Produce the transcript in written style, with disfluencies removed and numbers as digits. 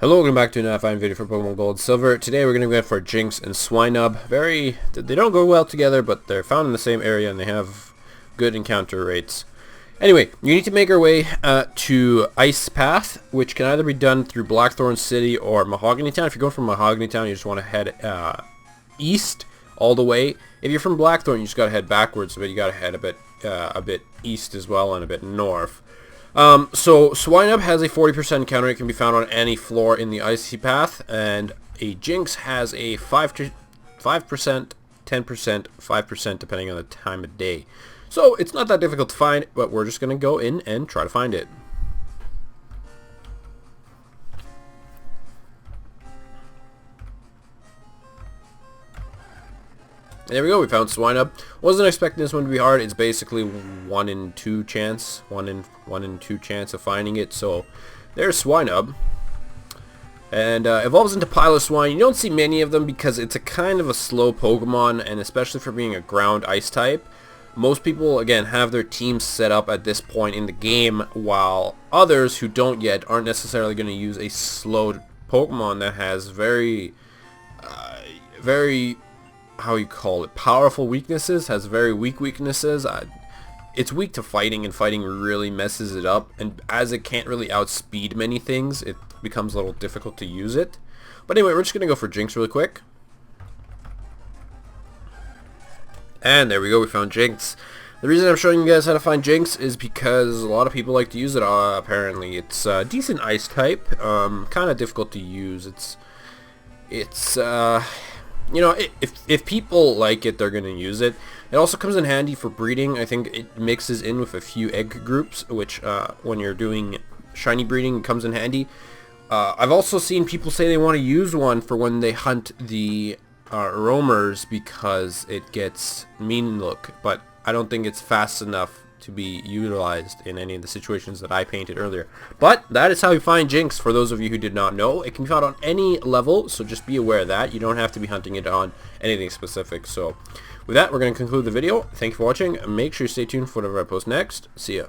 Hello, welcome back to another fine video for Pokemon Gold and Silver. Today we're going to go for Jynx and Swinub. They don't go well together, but they're found in the same area and they have good encounter rates. Anyway, you need to make our way to Ice Path, which can either be done through Blackthorn City or Mahogany Town. If you're going from Mahogany Town, you just want to head east all the way. If you're from Blackthorn, you just got to head backwards, but you got to head a bit east as well and a bit north. So Swinub has a 40% counter. It can be found on any floor in the Icy Path, and a Jynx has a 5%, 10%, 5% depending on the time of day. So it's not that difficult to find, but we're just going to go in and try to find it. There we go, we found Swinub. Wasn't expecting this one to be hard. It's basically 1 in 2 chance. 1 in 2 chance of finding it. So there's Swinub. And evolves into Piloswine. You don't see many of them because it's a kind of a slow Pokemon, and especially for being a ground ice type. Most people, again, have their teams set up at this point in the game, while others who don't yet aren't necessarily going to use a slow Pokemon that has very how you call it, powerful weaknesses, has very weak weaknesses. It's weak to fighting, and fighting really messes it up, and as it can't really outspeed many things, it becomes a little difficult to use it. But anyway, we're just gonna go for Jynx really quick. And there we go, we found Jynx. The reason I'm showing you guys how to find Jynx is because a lot of people like to use it, apparently. It's a decent ice type, kind of difficult to use. It's you know, if people like it, they're going to use it. It also comes in handy for breeding. I think it mixes in with a few egg groups, which when you're doing shiny breeding, it comes in handy. I've also seen people say they want to use one for when they hunt the roamers because it gets mean look, but I don't think it's fast enough to be utilized in any of the situations that I painted earlier. But that is how you find Jynx, for those of you who did not know. It can be found on any level, so just be aware of that. You don't have to be hunting it on anything specific. So with that, we're going to conclude the video. Thank you for watching. Make sure you stay tuned for whatever I post next. See ya.